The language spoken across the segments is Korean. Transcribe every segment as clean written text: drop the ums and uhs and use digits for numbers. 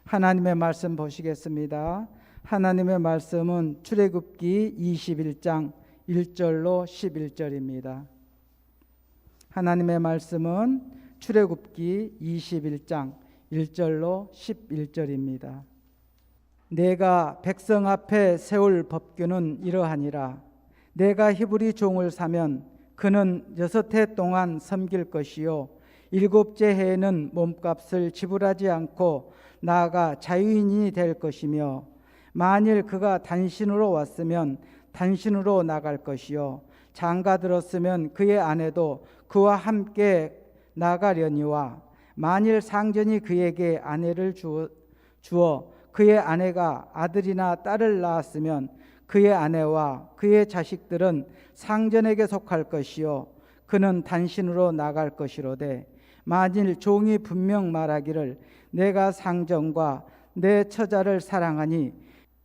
하나님의 말씀 보시겠습니다. 하나님의 말씀은 출애굽기 21장 1절로 11절입니다. 하나님의 말씀은 출애굽기 21장 1절로 11절입니다. 내가 백성 앞에 세울 법규는 이러하니라. 내가 히브리 종을 사면 그는 6해 동안 섬길 것이요 7째 해에는 몸값을 지불하지 않고 나아가 자유인이 될 것이며, 만일 그가 단신으로 왔으면 단신으로 나갈 것이요 장가 들었으면 그의 아내도 그와 함께 나가려니와, 만일 상전이 그에게 아내를 주어 그의 아내가 아들이나 딸을 낳았으면 그의 아내와 그의 자식들은 상전에게 속할 것이요 그는 단신으로 나갈 것이로되, 만일 종이 분명 말하기를 내가 상전과 내 처자를 사랑하니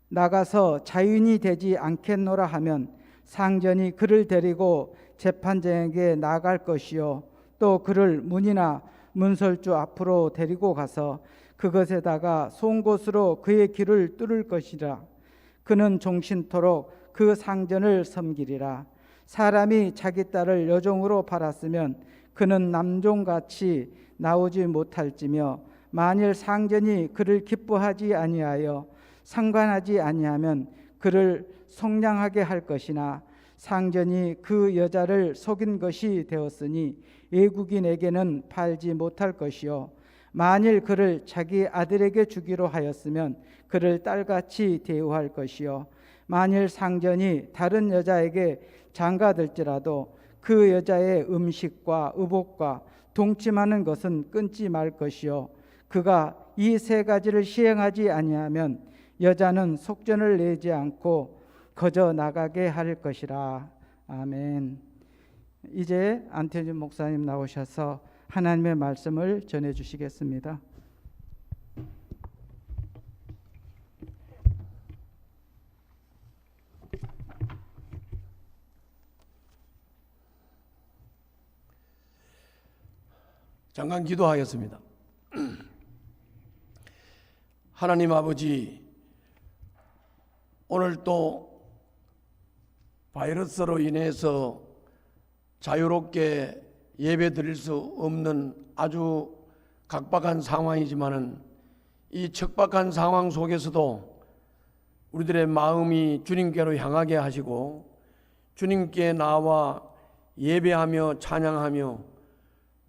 나가서 자유인이 되지 않겠노라 하면 상전이 그를 데리고 재판장에게 나갈 것이요 또 그를 문이나 문설주 앞으로 데리고 가서 그것에다가 송곳으로 그의 귀를 뚫을 것이라. 그는 종신토록 그 상전을 섬기리라. 사람이 자기 딸을 여종으로 팔았으면 그는 남종같이 나오지 못할지며, 만일 상전이 그를 기뻐하지 아니하여 상관하지 아니하면 그를 속량하게 할 것이나, 상전이 그 여자를 속인 것이 되었으니 외국인에게는 팔지 못할 것이요 만일 그를 자기 아들에게 주기로 하였으면 그를 딸같이 대우할 것이요 만일 상전이 다른 여자에게 장가들지라도 그 여자의 음식과 의복과 동침하는 것은 끊지 말 것이요 그가 이 3가지를 시행하지 아니하면 여자는 속전을 내지 않고 거저 나가게 할 것이라. 아멘. 이제 안태준 목사님 나오셔서 하나님의 말씀을 전해 주시겠습니다. 잠깐 기도하겠습니다. 하나님 아버지, 오늘 또 바이러스로 인해서 자유롭게 예배 드릴 수 없는 아주 각박한 상황이지만은, 이 척박한 상황 속에서도 우리들의 마음이 주님께로 향하게 하시고 주님께 나와 예배하며 찬양하며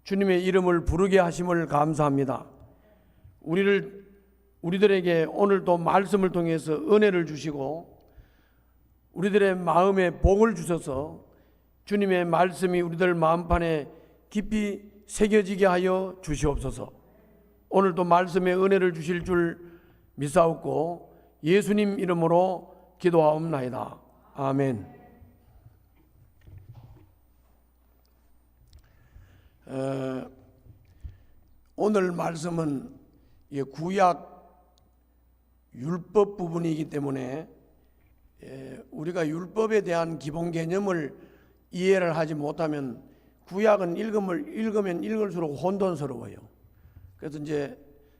주님의 이름을 부르게 하심을 감사합니다. 우리들에게 오늘도 말씀을 통해서 은혜를 주시고 우리들의 마음에 복을 주셔서 주님의 말씀이 우리들 마음판에 깊이 새겨지게 하여 주시옵소서. 오늘도 말씀의 은혜를 주실 줄 믿사옵고 예수님 이름으로 기도하옵나이다. 아멘. 오늘 말씀은 구약 율법 부분이기 때문에 우리가 율법에 대한 기본 개념을 이해를 하지 못하면 구약은 읽으면 읽을수록 혼돈스러워요. 그래서 이제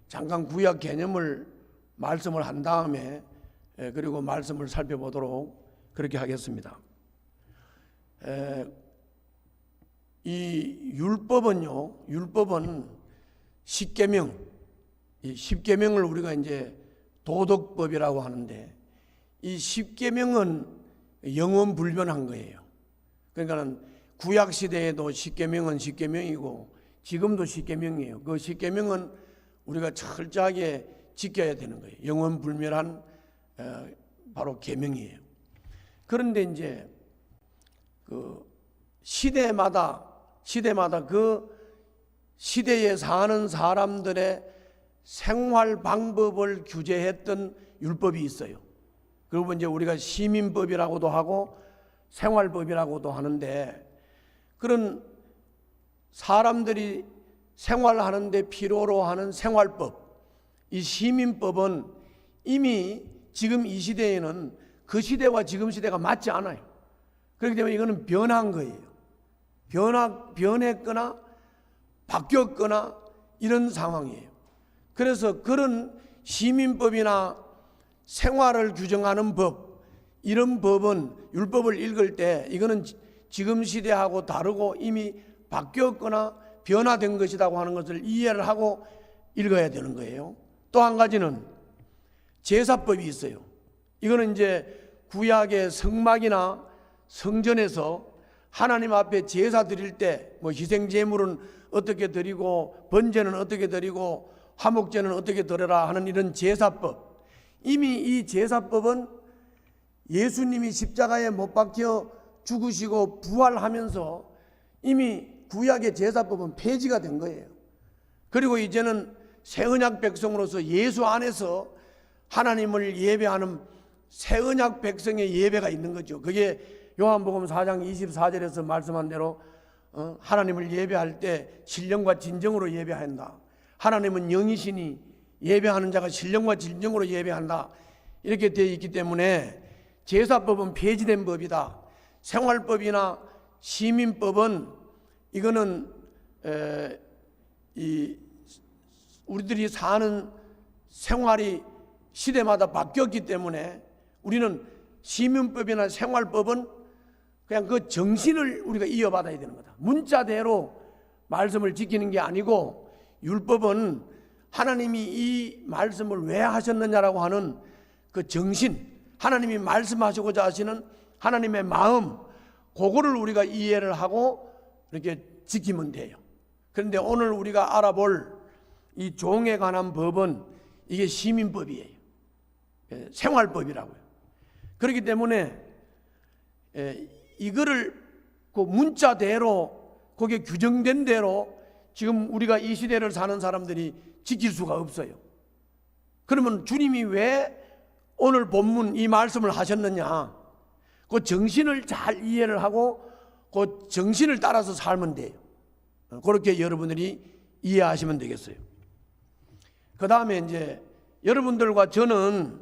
잠깐 구약 개념을 말씀을 한 다음에 그리고 말씀을 살펴보도록 그렇게 하겠습니다. 이 율법은 십계명, 이 십계명을 우리가 이제 도덕법이라고 하는데, 이 십계명은 영원 불변한 거예요. 그러니까는 구약 시대에도 십계명은 십계명이고 지금도 십계명이에요. 그 십계명은 우리가 철저하게 지켜야 되는 거예요. 영원 불멸한 바로 계명이에요. 그런데 이제 그 시대마다 그 시대에 사는 사람들의 생활 방법을 규제했던 율법이 있어요. 그리고 이제 우리가 시민법이라고도 하고 생활법이라고도 하는데, 그런 사람들이 생활하는데 필요로 하는 생활법, 이 시민법은 이미 지금 이 시대에는 그 시대와 지금 시대가 맞지 않아요. 그렇기 때문에 이거는 변한 거예요. 변했거나 바뀌었거나 이런 상황이에요. 그래서 그런 시민법이나 생활을 규정하는 법, 이런 법은 율법을 읽을 때 이거는 지금 시대하고 다르고 이미 바뀌었거나 변화된 것이라고 하는 것을 이해를 하고 읽어야 되는 거예요. 또 한 가지는 제사법이 있어요. 이거는 이제 구약의 성막이나 성전에서 하나님 앞에 제사 드릴 때 뭐 희생 제물은 어떻게 드리고 번제는 어떻게 드리고 화목제는 어떻게 드려라 하는 이런 제사법, 이미 이 제사법은 예수님이 십자가에 못 박혀 죽으시고 부활하면서 이미 구약의 제사법은 폐지가 된 거예요. 그리고 이제는 새 언약 백성으로서 예수 안에서 하나님을 예배하는 새 언약 백성의 예배가 있는 거죠. 그게 요한복음 4장 24절에서 말씀한 대로 하나님을 예배할 때 신령과 진정으로 예배한다. 하나님은 영이시니 예배하는 자가 신령과 진정으로 예배한다. 이렇게 되어 있기 때문에 제사법은 폐지된 법이다. 생활법이나 시민법은 이거는 우리들이 사는 생활이 시대마다 바뀌었기 때문에 우리는 시민법이나 생활법은 그냥 그 정신을 우리가 이어받아야 되는 거다. 문자대로 말씀을 지키는 게 아니고, 율법은 하나님이 이 말씀을 왜 하셨느냐라고 하는 그 정신, 하나님이 말씀하시고자 하시는 하나님의 마음, 그거를 우리가 이해를 하고 이렇게 지키면 돼요. 그런데 오늘 우리가 알아볼 이 종에 관한 법은 이게 시민법이에요. 생활법이라고요. 그렇기 때문에 이거를 그 문자대로, 그게 규정된 대로 지금 우리가 이 시대를 사는 사람들이 지킬 수가 없어요. 그러면 주님이 왜 오늘 본문 이 말씀을 하셨느냐, 그 정신을 잘 이해를 하고 그 정신을 따라서 살면 돼요. 그렇게 여러분들이 이해하시면 되겠어요. 그 다음에 이제 여러분들과 저는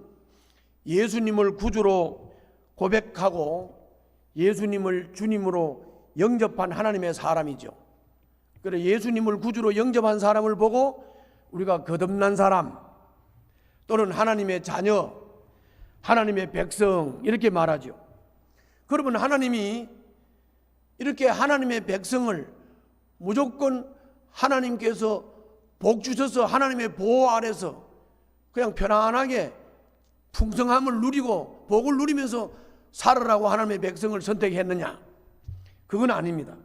예수님을 구주로 고백하고 예수님을 주님으로 영접한 하나님의 사람이죠. 그래, 예수님을 구주로 영접한 사람을 보고 우리가 거듭난 사람 또는 하나님의 자녀, 하나님의 백성 이렇게 말하죠. 그러면 하나님이 이렇게 하나님의 백성을 무조건 하나님께서 복 주셔서 하나님의 보호 아래서 그냥 편안하게 풍성함을 누리고 복을 누리면서 살으라고 하나님의 백성을 선택했느냐? 그건 아닙니다.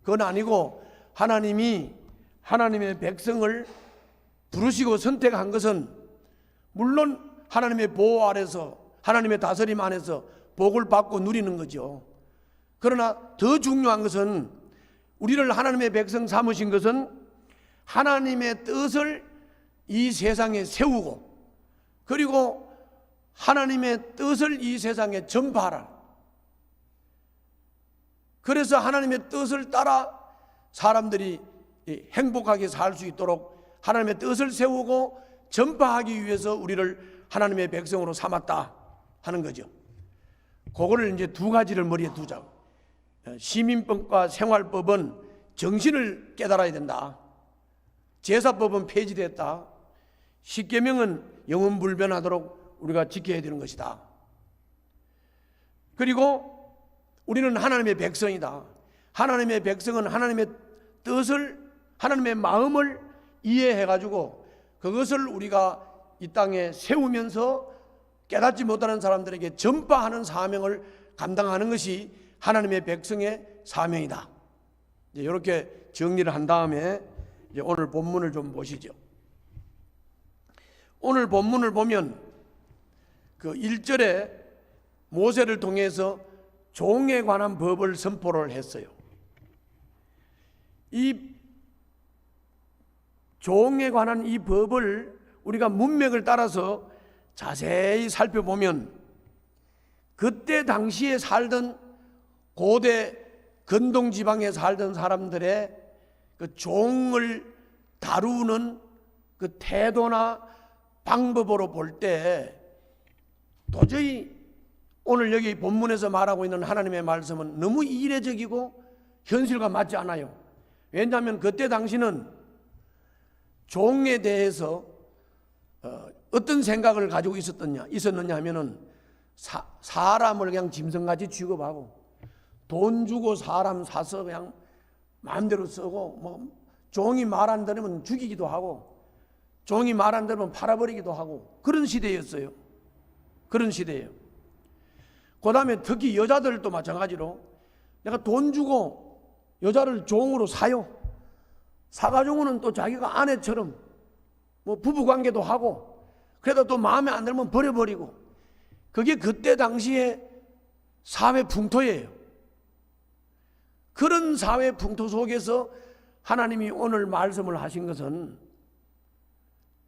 그건 아니고, 하나님이 하나님의 백성을 부르시고 선택한 것은 물론 하나님의 보호 아래서, 하나님의 다스림 안에서 복을 받고 누리는 거죠. 그러나 더 중요한 것은, 우리를 하나님의 백성 삼으신 것은 하나님의 뜻을 이 세상에 세우고, 그리고 하나님의 뜻을 이 세상에 전파하라. 그래서 하나님의 뜻을 따라 사람들이 행복하게 살 수 있도록 하나님의 뜻을 세우고 전파하기 위해서 우리를 하나님의 백성으로 삼았다 하는 거죠. 그거를 이제 두 가지를 머리에 두자고. 시민법과 생활법은 정신을 깨달아야 된다. 제사법은 폐지됐다. 십계명은 영원불변하도록 우리가 지켜야 되는 것이다. 그리고 우리는 하나님의 백성이다. 하나님의 백성은 하나님의 뜻을, 하나님의 마음을 이해해가지고 그것을 우리가 이 땅에 세우면서 깨닫지 못하는 사람들에게 전파하는 사명을 감당하는 것이 하나님의 백성의 사명이다. 이제 이렇게 정리를 한 다음에 이제 오늘 본문을 좀 보시죠. 오늘 본문을 보면 그 1절에 모세를 통해서 종에 관한 법을 선포를 했어요. 이 종에 관한 이 법을 우리가 문맥을 따라서 자세히 살펴보면 그때 당시에 살던 고대 근동 지방에 살던 사람들의 그 종을 다루는 그 태도나 방법으로 볼 때 도저히 오늘 여기 본문에서 말하고 있는 하나님의 말씀은 너무 이례적이고 현실과 맞지 않아요. 왜냐하면 그때 당시는 종에 대해서 어떤 생각을 가지고 있었느냐 하면은 사람을 그냥 짐승같이 취급하고 돈 주고 사람 사서 그냥 마음대로 쓰고 뭐 종이 말 안 들으면 죽이기도 하고 종이 말 안 들으면 팔아버리기도 하고 그런 시대였어요. 그런 시대예요. 그 다음에 특히 여자들도 마찬가지로 내가 돈 주고 여자를 종으로 사요. 사가지고는 또 자기가 아내처럼 뭐 부부관계도 하고 그래도 또 마음에 안 들면 버려버리고 그게 그때 당시에 사회 풍토예요. 그런 사회 풍토 속에서 하나님이 오늘 말씀을 하신 것은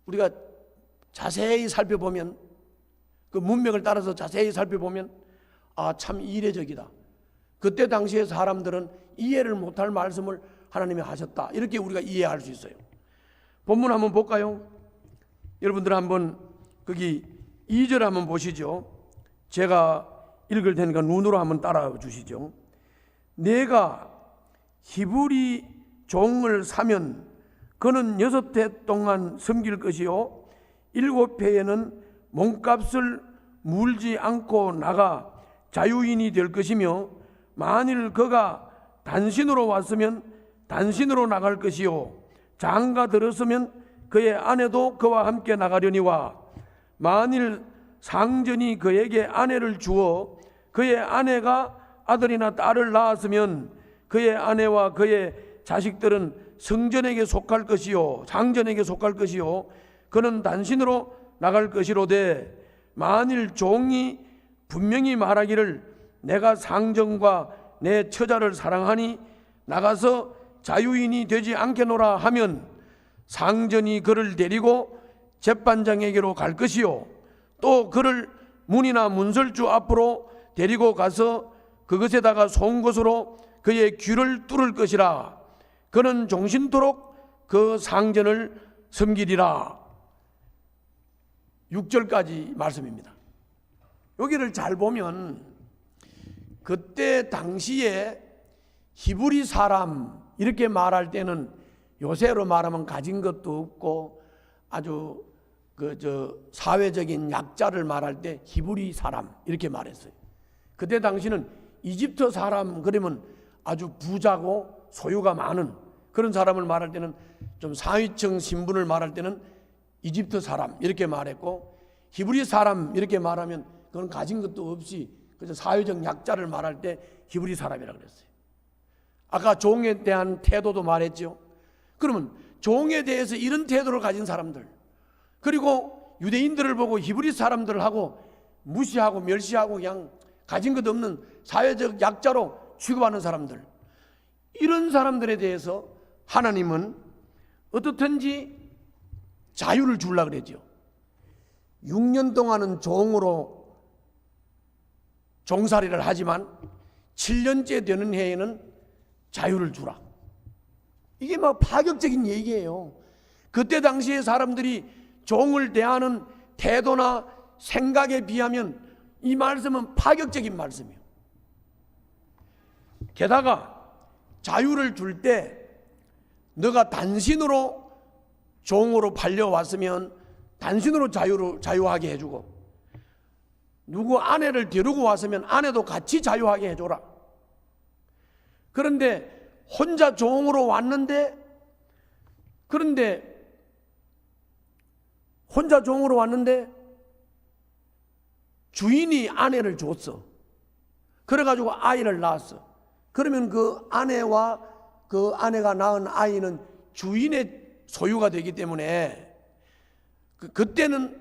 우리가 자세히 살펴보면 그 문맥을 따라서 자세히 살펴보면 참 이례적이다. 그때 당시에 사람들은 이해를 못할 말씀을 하나님이 하셨다. 이렇게 우리가 이해할 수 있어요. 본문 한번 볼까요? 여러분들 한번 거기 2절 한번 보시죠. 제가 읽을 테니까 눈으로 한번 따라와 주시죠. 내가 히브리 종을 사면 그는 6해 동안 섬길 것이요 7해에는 몸값을 물지 않고 나가 자유인이 될 것이며 만일 그가 단신으로 왔으면 단신으로 나갈 것이요 장가 들었으면 그의 아내도 그와 함께 나가려니와 만일 상전이 그에게 아내를 주어 그의 아내가 아들이나 딸을 낳았으면 그의 아내와 그의 자식들은 성전에게 속할 것이요 장전에게 속할 것이요 그는 단신으로 나갈 것이로되 만일 종이 분명히 말하기를 내가 상전과 내 처자를 사랑하니 나가서 자유인이 되지 않겠노라 하면 상전이 그를 데리고 재판장에게로 갈 것이요 또 그를 문이나 문설주 앞으로 데리고 가서 그것에다가 송곳으로 그의 귀를 뚫을 것이라. 그는 종신토록 그 상전을 섬기리라. 6절까지 말씀입니다. 여기를 잘 보면 그때 당시에 히브리 사람 이렇게 말할 때는 요새로 말하면 가진 것도 없고 아주 사회적인 약자를 말할 때 히브리 사람 이렇게 말했어요. 그때 당시는 이집트 사람 그러면 아주 부자고 소유가 많은 그런 사람을 말할 때는 좀 상위층 신분을 말할 때는 이집트 사람 이렇게 말했고 히브리 사람 이렇게 말하면 그건 가진 것도 없이 그래서 사회적 약자를 말할 때 히브리 사람이라고 그랬어요. 아까 종에 대한 태도도 말했죠. 그러면 종에 대해서 이런 태도를 가진 사람들 그리고 유대인들을 보고 히브리 사람들하고 무시하고 멸시하고 그냥 가진 것 없는 사회적 약자로 취급하는 사람들 이런 사람들에 대해서 하나님은 어떻든지 자유를 주려고 그랬죠. 6년 동안은 종으로 종살이를 하지만 7년째 되는 해에는 자유를 주라. 이게 막 파격적인 얘기예요. 그때 당시에 사람들이 종을 대하는 태도나 생각에 비하면 이 말씀은 파격적인 말씀이에요. 게다가 자유를 줄 때 너가 단신으로 종으로 팔려왔으면 단신으로 자유하게 해주고 누구 아내를 데리고 왔으면 아내도 같이 자유하게 해줘라. 그런데 혼자 종으로 왔는데 주인이 아내를 줬어. 그래가지고 아이를 낳았어. 그러면 그 아내와 그 아내가 낳은 아이는 주인의 소유가 되기 때문에 그때는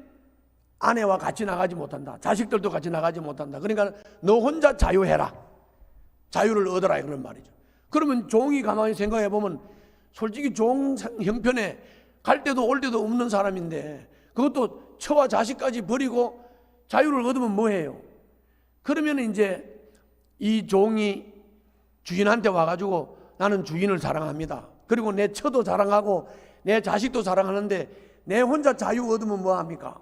아내와 같이 나가지 못한다. 자식들도 같이 나가지 못한다. 그러니까 너 혼자 자유해라. 자유를 얻어라 그런 말이죠. 그러면 종이 가만히 생각해 보면 솔직히 종 형편에 갈 때도 올 때도 없는 사람인데 그것도 처와 자식까지 버리고 자유를 얻으면 뭐해요? 그러면 이제 이 종이 주인한테 와가지고 나는 주인을 사랑합니다. 그리고 내 처도 사랑하고 내 자식도 사랑하는데 내 혼자 자유 얻으면 뭐합니까?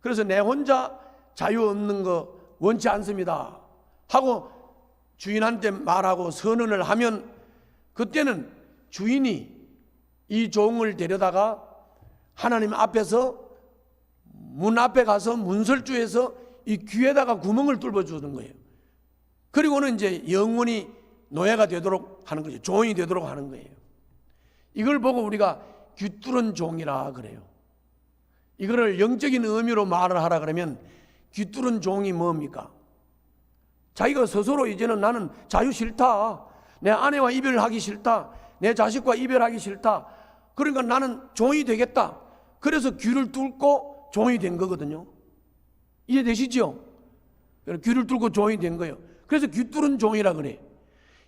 그래서 내 혼자 자유 얻는 거 원치 않습니다 하고 주인한테 말하고 선언을 하면 그때는 주인이 이 종을 데려다가 하나님 앞에서 문 앞에 가서 문설주에서 이 귀에다가 구멍을 뚫어 주는 거예요. 그리고는 이제 영원히 노예가 되도록 하는 거죠. 종이 되도록 하는 거예요. 이걸 보고 우리가 귀뚫은 종이라 그래요. 이거를 영적인 의미로 말을 하라 그러면 귀뚫은 종이 뭡니까? 자기가 스스로 이제는 나는 자유 싫다, 내 아내와 이별하기 싫다, 내 자식과 이별하기 싫다, 그러니까 나는 종이 되겠다. 그래서 귀를 뚫고 종이 된 거거든요. 이해되시죠? 귀를 뚫고 종이 된 거예요. 그래서 귀뚫은 종이라 그래.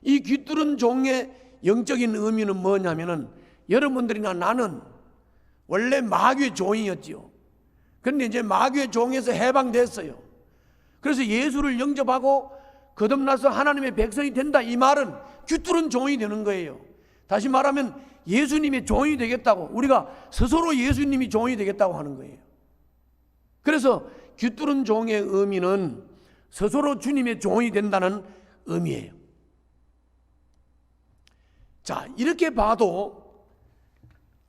이 귀뚫은 종의 영적인 의미는 뭐냐면은, 여러분들이나 나는 원래 마귀의 종이었지요. 그런데 이제 마귀의 종에서 해방됐어요. 그래서 예수를 영접하고 거듭나서 하나님의 백성이 된다. 이 말은 귀뚫은 종이 되는 거예요. 다시 말하면 예수님의 종이 되겠다고, 우리가 스스로 예수님이 종이 되겠다고 하는 거예요. 그래서 귀뚫은 종의 의미는 스스로 주님의 종이 된다는 의미예요. 자, 이렇게 봐도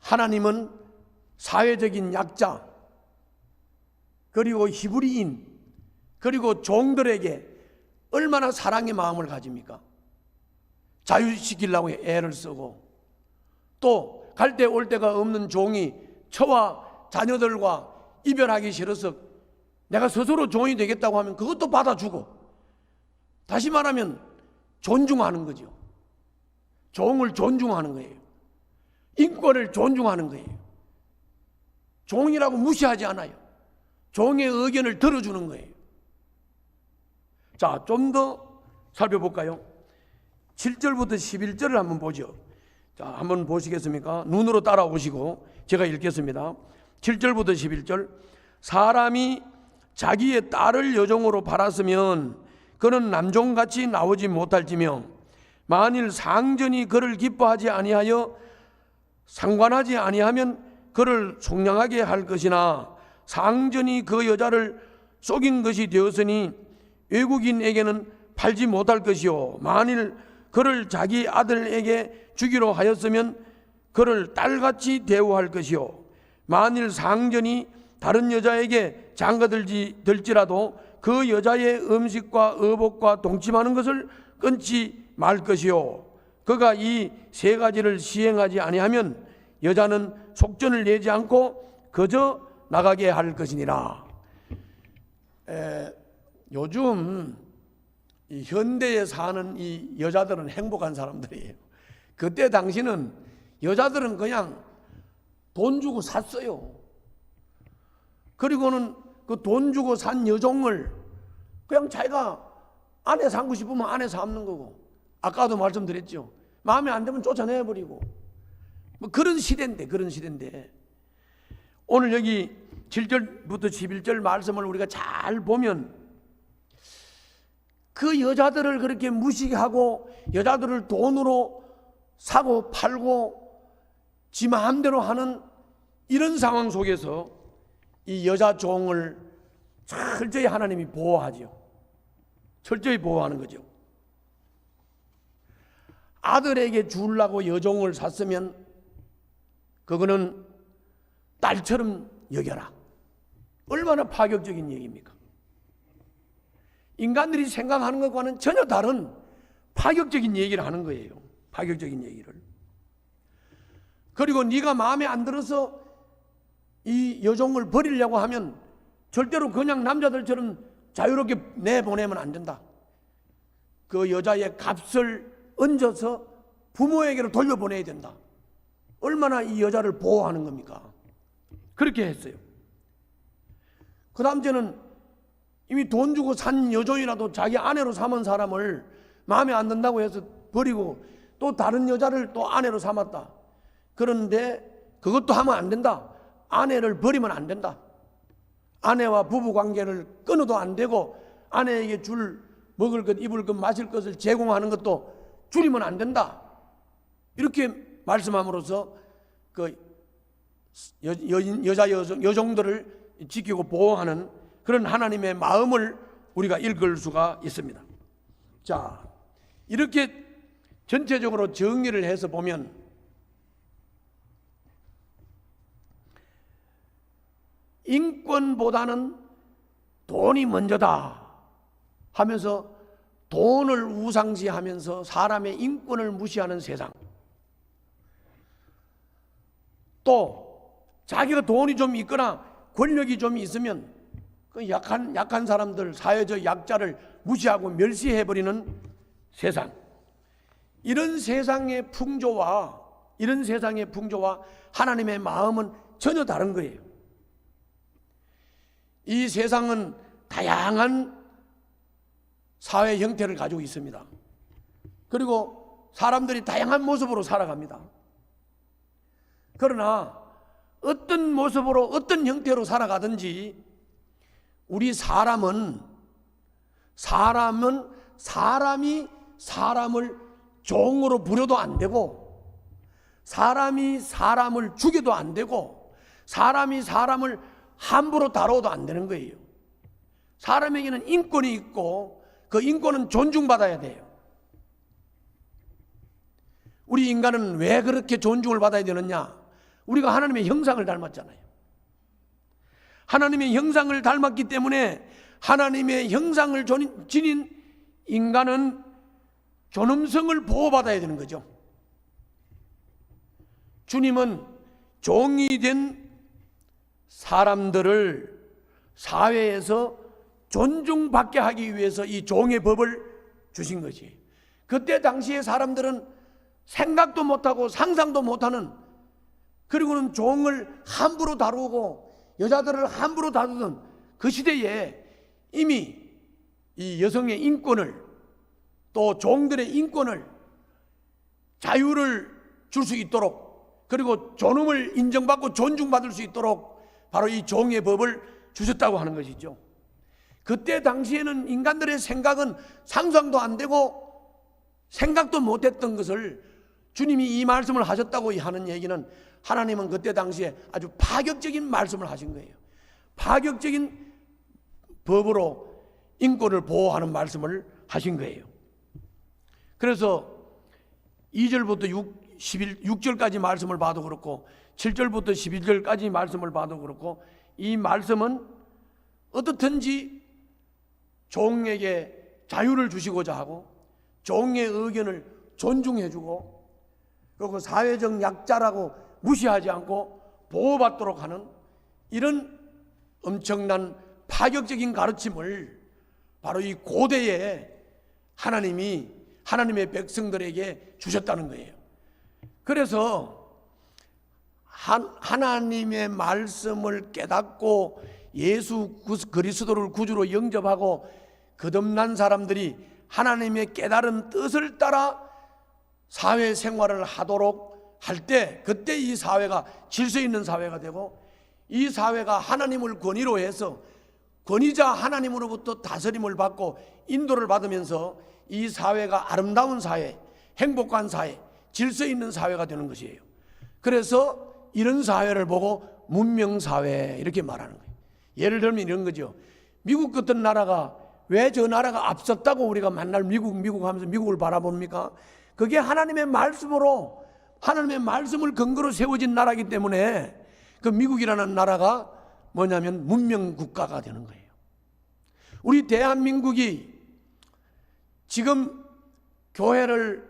하나님은 사회적인 약자, 그리고 히브리인, 그리고 종들에게 얼마나 사랑의 마음을 가집니까? 자유시키려고 애를 쓰고, 또 갈 데 올 데가 없는 종이 처와 자녀들과 이별하기 싫어서 내가 스스로 종이 되겠다고 하면 그것도 받아주고, 다시 말하면 존중하는 거죠. 종을 존중하는 거예요. 인권을 존중하는 거예요. 종이라고 무시하지 않아요. 종의 의견을 들어주는 거예요. 자, 좀 더 살펴볼까요? 7절부터 11절을 한번 보죠. 자, 한번 보시겠습니까? 눈으로 따라오시고 제가 읽겠습니다. 7절부터 11절. 사람이 자기의 딸을 여종으로 팔았으면 그는 남종같이 나오지 못할지며, 만일 상전이 그를 기뻐하지 아니하여 상관하지 아니하면 그를 속량하게 할 것이나, 상전이 그 여자를 속인 것이 되었으니 외국인에게는 팔지 못할 것이요, 만일 그를 자기 아들에게 주기로 하였으면 그를 딸같이 대우할 것이요, 만일 상전이 다른 여자에게 장가들지라도 그 여자의 음식과 의복과 동침하는 것을 끊지 말 것이요, 그가 이 세 가지를 시행하지 아니하면 여자는 속전을 내지 않고 거저 나가게 할 것이니라. 요즘 이 현대에 사는 이 여자들은 행복한 사람들이에요. 그때 당시는 여자들은 그냥 돈 주고 샀어요. 그리고는 그 돈 주고 산 여종을 그냥 자기가 아내 삼고 싶으면 아내 삼는 거고, 아까도 말씀드렸죠. 마음에 안 들면 쫓아내버리고, 뭐 그런 시대인데, 오늘 여기 7절부터 11절 말씀을 우리가 잘 보면 그 여자들을 그렇게 무시하고 여자들을 돈으로 사고 팔고 지 마음대로 하는 이런 상황 속에서 이 여자 종을 철저히 하나님이 보호하죠. 철저히 보호하는 거죠. 아들에게 주려고 여종을 샀으면 그거는 딸처럼 여겨라. 얼마나 파격적인 얘기입니까? 인간들이 생각하는 것과는 전혀 다른 파격적인 얘기를 하는 거예요. 파격적인 얘기를. 그리고 네가 마음에 안 들어서 이 여종을 버리려고 하면 절대로 그냥 남자들처럼 자유롭게 내보내면 안 된다. 그 여자의 값을 얹어서 부모에게로 돌려보내야 된다. 얼마나 이 여자를 보호하는 겁니까? 그렇게 했어요. 그 다음 때는 이미 돈 주고 산 여종이라도 자기 아내로 삼은 사람을 마음에 안 든다고 해서 버리고 또 다른 여자를 또 아내로 삼았다. 그런데 그것도 하면 안 된다. 아내를 버리면 안 된다. 아내와 부부 관계를 끊어도 안 되고, 아내에게 줄 먹을 것, 입을 것, 마실 것을 제공하는 것도 줄이면 안 된다. 이렇게 말씀함으로써 그 여종들을 지키고 보호하는 그런 하나님의 마음을 우리가 읽을 수가 있습니다. 자, 이렇게 전체적으로 정리를 해서 보면 이 인권보다는 돈이 먼저다 하면서 돈을 우상시하면서 사람의 인권을 무시하는 세상, 또 자기가 돈이 좀 있거나 권력이 좀 있으면 그 약한 사람들, 사회적 약자를 무시하고 멸시해버리는 세상, 이런 세상의 풍조와 하나님의 마음은 전혀 다른 거예요. 이 세상은 다양한 사회 형태를 가지고 있습니다. 그리고 사람들이 다양한 모습으로 살아갑니다. 그러나 어떤 모습으로 어떤 형태로 살아가든지 우리 사람이 사람을 종으로 부려도 안 되고, 사람이 사람을 죽여도 안 되고, 사람이 사람을 함부로 다뤄도 안 되는 거예요. 사람에게는 인권이 있고 그 인권은 존중받아야 돼요. 우리 인간은 왜 그렇게 존중을 받아야 되느냐? 우리가 하나님의 형상을 닮았잖아요. 하나님의 형상을 닮았기 때문에 하나님의 형상을 지닌 인간은 존엄성을 보호받아야 되는 거죠. 주님은 종이 된 사람들을 사회에서 존중받게 하기 위해서 이 종의 법을 주신 것이, 그때 당시에 사람들은 생각도 못하고 상상도 못하는, 그리고는 종을 함부로 다루고 여자들을 함부로 다루던 그 시대에 이미 이 여성의 인권을, 또 종들의 인권을, 자유를 줄 수 있도록, 그리고 존엄을 인정받고 존중받을 수 있도록 바로 이 종의 법을 주셨다고 하는 것이죠. 그때 당시에는 인간들의 생각은 상상도 안 되고 생각도 못했던 것을 주님이 이 말씀을 하셨다고 하는 얘기는, 하나님은 그때 당시에 아주 파격적인 말씀을 하신 거예요. 파격적인 법으로 인권을 보호하는 말씀을 하신 거예요. 그래서 2절부터 6절까지 말씀을 봐도 그렇고 7절부터 11절까지 말씀을 봐도 그렇고, 이 말씀은 어떻든지 종에게 자유를 주시고자 하고 종의 의견을 존중해주고, 그리고 사회적 약자라고 무시하지 않고 보호받도록 하는 이런 엄청난 파격적인 가르침을 바로 이 고대에 하나님이 하나님의 백성들에게 주셨다는 거예요. 그래서 하나님의 말씀을 깨닫고 예수 그리스도를 구주로 영접하고 거듭난 사람들이 하나님의 깨달은 뜻을 따라 사회생활을 하도록 할 때, 그때 이 사회가 질서 있는 사회가 되고, 이 사회가 하나님을 권위로 해서 권위자 하나님으로부터 다스림을 받고 인도를 받으면서 이 사회가 아름다운 사회, 행복한 사회, 질서 있는 사회가 되는 것이에요. 그래서 이런 사회를 보고 문명사회 이렇게 말하는 거예요. 예를 들면 이런 거죠. 미국 같은 나라가 왜 저 나라가 앞섰다고 우리가 맨날 미국 하면서 미국을 바라봅니까? 그게 하나님의 말씀으로, 하나님의 말씀을 근거로 세워진 나라이기 때문에 그 미국이라는 나라가 뭐냐면 문명국가가 되는 거예요. 우리 대한민국이 지금 교회를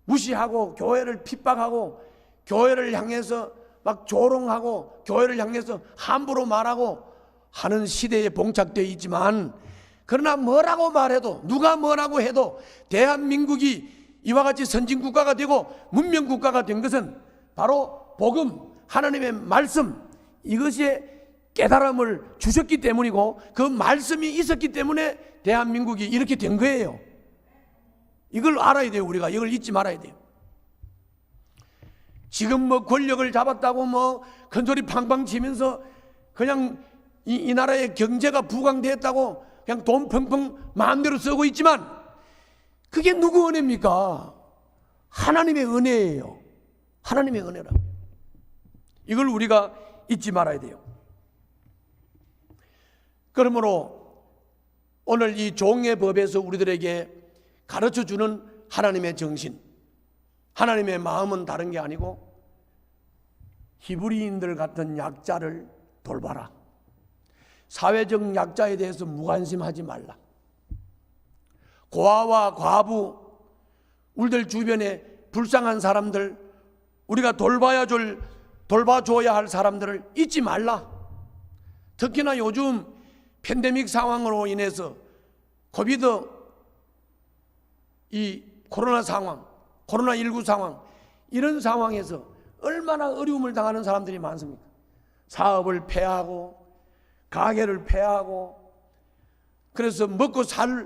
무시하고 교회를 핍박하고 교회를 향해서 막 조롱하고 교회를 향해서 함부로 말하고 하는 시대에 봉착되어 있지만, 그러나 뭐라고 말해도, 누가 뭐라고 해도 대한민국이 이와 같이 선진국가가 되고 문명국가가 된 것은 바로 복음, 하나님의 말씀, 이것이 깨달음을 주셨기 때문이고 그 말씀이 있었기 때문에 대한민국이 이렇게 된 거예요. 이걸 알아야 돼요. 우리가 이걸 잊지 말아야 돼요. 지금 뭐 권력을 잡았다고 뭐 큰소리 팡팡 치면서 그냥 이 나라의 경제가 부강되었다고 그냥 돈 펑펑 마음대로 쓰고 있지만, 그게 누구 은혜입니까? 하나님의 은혜예요. 하나님의 은혜라고. 이걸 우리가 잊지 말아야 돼요. 그러므로 오늘 이 종의 법에서 우리들에게 가르쳐주는 하나님의 정신, 하나님의 마음은 다른 게 아니고 히브리인들 같은 약자를 돌봐라, 사회적 약자에 대해서 무관심하지 말라. 고아와 과부, 우리들 주변에 불쌍한 사람들, 우리가 돌봐줘야 할 사람들을 잊지 말라. 특히나 요즘 팬데믹 상황으로 인해서 코비드 이 코로나 상황, 코로나19 상황, 이런 상황에서 얼마나 어려움을 당하는 사람들이 많습니까? 사업을 폐하고 가게를 폐하고 그래서 먹고 살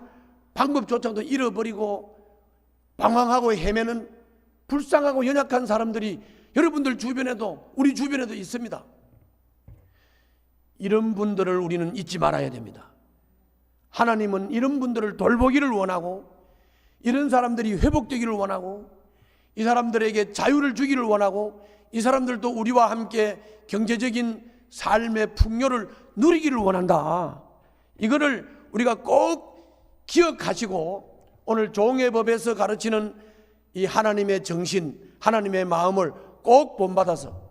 방법조차도 잃어버리고 방황하고 헤매는 불쌍하고 연약한 사람들이 여러분들 주변에도 우리 주변에도 있습니다. 이런 분들을 우리는 잊지 말아야 됩니다. 하나님은 이런 분들을 돌보기를 원하고 이런 사람들이 회복되기를 원하고 이 사람들에게 자유를 주기를 원하고 이 사람들도 우리와 함께 경제적인 삶의 풍요를 누리기를 원한다. 이거를 우리가 꼭 기억하시고 오늘 종의 법에서 가르치는 이 하나님의 정신, 하나님의 마음을 꼭 본받아서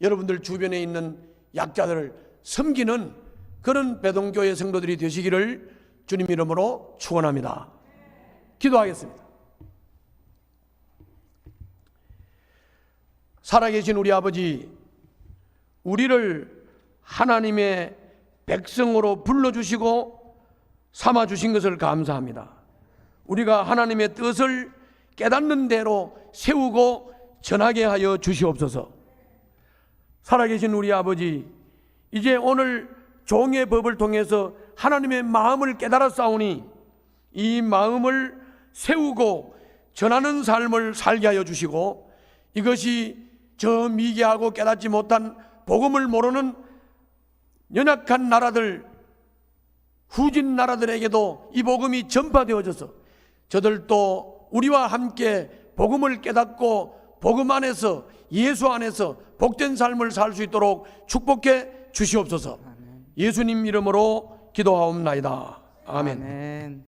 여러분들 주변에 있는 약자들을 섬기는 그런 배동교회 성도들이 되시기를 주님 이름으로 축원합니다. 기도하겠습니다. 살아계신 우리 아버지, 우리를 하나님의 백성으로 불러주시고 삼아주신 것을 감사합니다. 우리가 하나님의 뜻을 깨닫는 대로 세우고 전하게 하여 주시옵소서. 살아계신 우리 아버지, 이제 오늘 종의 법을 통해서 하나님의 마음을 깨달아 싸우니 이 마음을 세우고 전하는 삶을 살게 하여 주시고 이것이 저 미개하고 깨닫지 못한 복음을 모르는 연약한 나라들, 후진 나라들에게도 이 복음이 전파되어져서 저들도 우리와 함께 복음을 깨닫고 복음 안에서 예수 안에서 복된 삶을 살 수 있도록 축복해 주시옵소서. 예수님 이름으로 기도하옵나이다. 아멘.